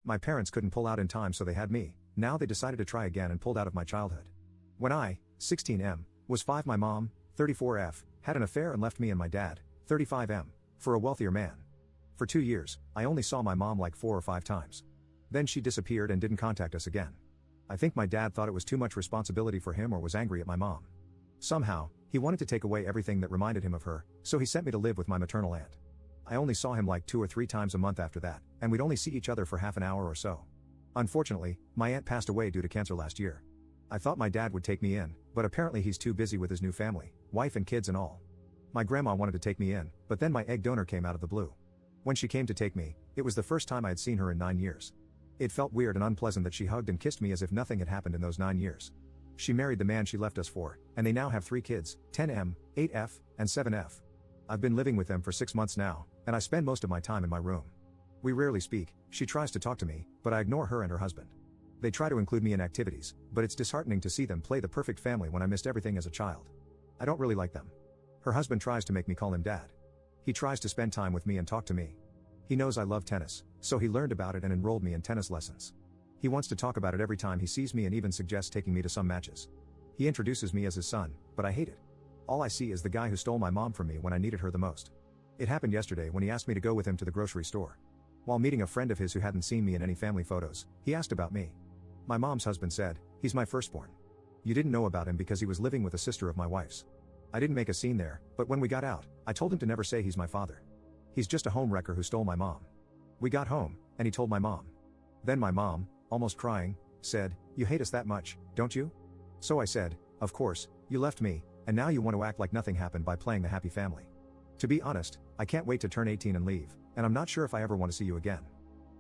My parents couldn't pull out in time, so they had me. Now they decided to try again and pulled out of my childhood. When I, 16M, was 5, my mom, 34F, had an affair and left me and my dad, 35M, for a wealthier man. For 2 years, I only saw my mom like 4 or 5 times. Then she disappeared and didn't contact us again. I think my dad thought it was too much responsibility for him or was angry at my mom. Somehow, he wanted to take away everything that reminded him of her, so he sent me to live with my maternal aunt. I only saw him like 2 or 3 times a month after that, and we'd only see each other for half an hour or so. Unfortunately, my aunt passed away due to cancer last year. I thought my dad would take me in, but apparently he's too busy with his new family, wife and kids and all. My grandma wanted to take me in, but then my egg donor came out of the blue. When she came to take me, it was the first time I had seen her in 9 years. It felt weird and unpleasant that she hugged and kissed me as if nothing had happened in those 9 years. She married the man she left us for, and they now have 3 kids, 10M, 8F, and 7F. I've been living with them for 6 months now, and I spend most of my time in my room. We rarely speak. She tries to talk to me, but I ignore her and her husband. They try to include me in activities, but it's disheartening to see them play the perfect family when I missed everything as a child. I don't really like them. Her husband tries to make me call him dad. He tries to spend time with me and talk to me. He knows I love tennis, so he learned about it and enrolled me in tennis lessons. He wants to talk about it every time he sees me and even suggests taking me to some matches. He introduces me as his son, but I hate it. All I see is the guy who stole my mom from me when I needed her the most. It happened yesterday when he asked me to go with him to the grocery store. While meeting a friend of his who hadn't seen me in any family photos, he asked about me. My mom's husband said, "He's my firstborn. You didn't know about him because he was living with a sister of my wife's." I didn't make a scene there, but when we got out, I told him to never say he's my father. He's just a home wrecker who stole my mom. We got home, and he told my mom. Then my mom, almost crying, said, "You hate us that much, don't you?" So I said, "Of course, you left me, and now you want to act like nothing happened by playing the happy family. To be honest, I can't wait to turn 18 and leave, and I'm not sure if I ever want to see you again."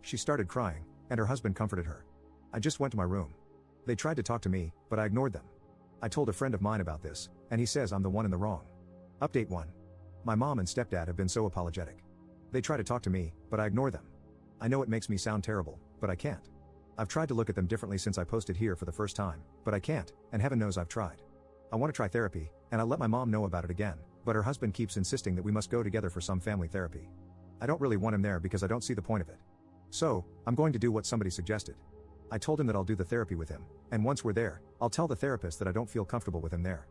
She started crying, and her husband comforted her. I just went to my room. They tried to talk to me, but I ignored them. I told a friend of mine about this, and he says I'm the one in the wrong. Update 1. My mom and stepdad have been so apologetic. They try to talk to me, but I ignore them. I know it makes me sound terrible, but I can't. I've tried to look at them differently since I posted here for the first time, but I can't, and heaven knows I've tried. I want to try therapy, and I let my mom know about it again, but her husband keeps insisting that we must go together for some family therapy. I don't really want him there because I don't see the point of it. So, I'm going to do what somebody suggested. I told him that I'll do the therapy with him, and once we're there, I'll tell the therapist that I don't feel comfortable with him there.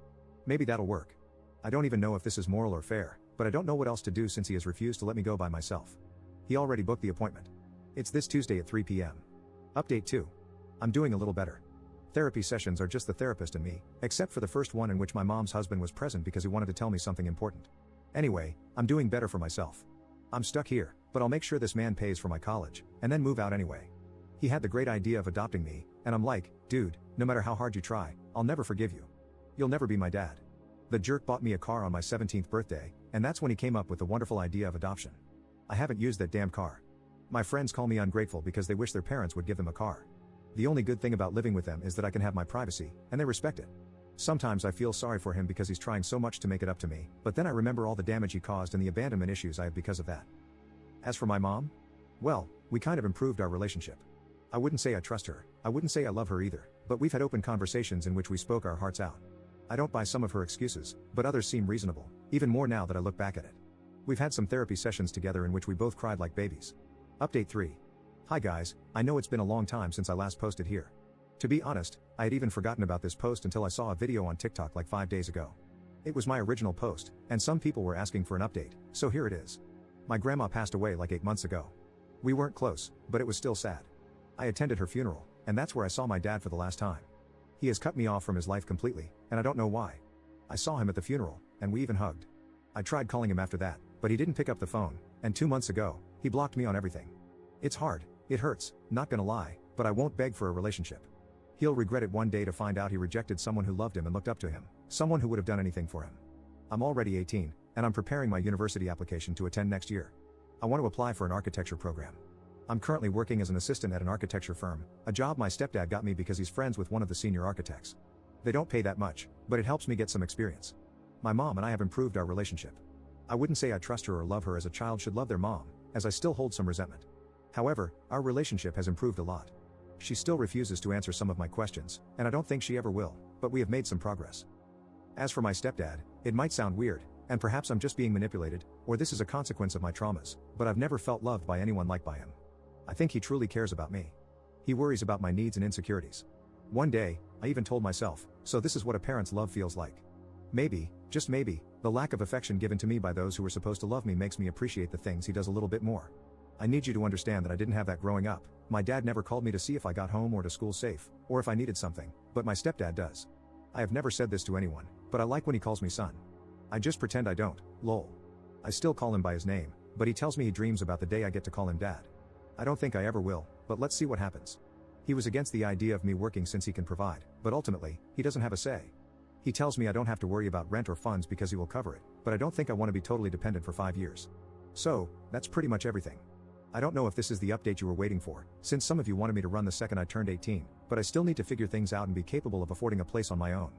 Maybe that'll work. I don't even know if this is moral or fair, but I don't know what else to do since he has refused to let me go by myself. He already booked the appointment. It's this Tuesday at 3 p.m. Update 2. I'm doing a little better. Therapy sessions are just the therapist and me, except for the first one in which my mom's husband was present because he wanted to tell me something important. Anyway, I'm doing better for myself. I'm stuck here, but I'll make sure this man pays for my college, and then move out anyway. He had the great idea of adopting me, and I'm like, dude, no matter how hard you try, I'll never forgive you. You'll never be my dad. The jerk bought me a car on my 17th birthday, and that's when he came up with the wonderful idea of adoption. I haven't used that damn car. My friends call me ungrateful because they wish their parents would give them a car. The only good thing about living with them is that I can have my privacy, and they respect it. Sometimes I feel sorry for him because he's trying so much to make it up to me, but then I remember all the damage he caused and the abandonment issues I have because of that. As for my mom? Well, we kind of improved our relationship. I wouldn't say I trust her, I wouldn't say I love her either, but we've had open conversations in which we spoke our hearts out. I don't buy some of her excuses, but others seem reasonable, even more now that I look back at it. We've had some therapy sessions together in which we both cried like babies. Update 3. Hi guys, I know it's been a long time since I last posted here. To be honest, I had even forgotten about this post until I saw a video on TikTok like 5 days ago. It was my original post, and some people were asking for an update, so here it is. My grandma passed away like 8 months ago. We weren't close, but it was still sad. I attended her funeral, and that's where I saw my dad for the last time. He has cut me off from his life completely, and I don't know why. I saw him at the funeral, and we even hugged. I tried calling him after that, but he didn't pick up the phone, and 2 months ago, he blocked me on everything. It's hard, it hurts, not gonna lie, but I won't beg for a relationship. He'll regret it one day to find out he rejected someone who loved him and looked up to him, someone who would have done anything for him. I'm already 18, and I'm preparing my university application to attend next year. I want to apply for an architecture program. I'm currently working as an assistant at an architecture firm, a job my stepdad got me because he's friends with one of the senior architects. They don't pay that much, but it helps me get some experience. My mom and I have improved our relationship. I wouldn't say I trust her or love her as a child should love their mom, as I still hold some resentment. However, our relationship has improved a lot. She still refuses to answer some of my questions, and I don't think she ever will, but we have made some progress. As for my stepdad, it might sound weird, and perhaps I'm just being manipulated, or this is a consequence of my traumas, but I've never felt loved by anyone like by him. I think he truly cares about me. He worries about my needs and insecurities. One day, I even told myself, so this is what a parent's love feels like. Maybe, just maybe, the lack of affection given to me by those who were supposed to love me makes me appreciate the things he does a little bit more. I need you to understand that I didn't have that growing up. My dad never called me to see if I got home or to school safe, or if I needed something, but my stepdad does. I have never said this to anyone, but I like when he calls me son. I just pretend I don't, lol. I still call him by his name, but he tells me he dreams about the day I get to call him dad. I don't think I ever will, but let's see what happens. He was against the idea of me working since he can provide, but ultimately, he doesn't have a say. He tells me I don't have to worry about rent or funds because he will cover it, but I don't think I want to be totally dependent for 5 years. So, that's pretty much everything. I don't know if this is the update you were waiting for, since some of you wanted me to run the second I turned 18, but I still need to figure things out and be capable of affording a place on my own.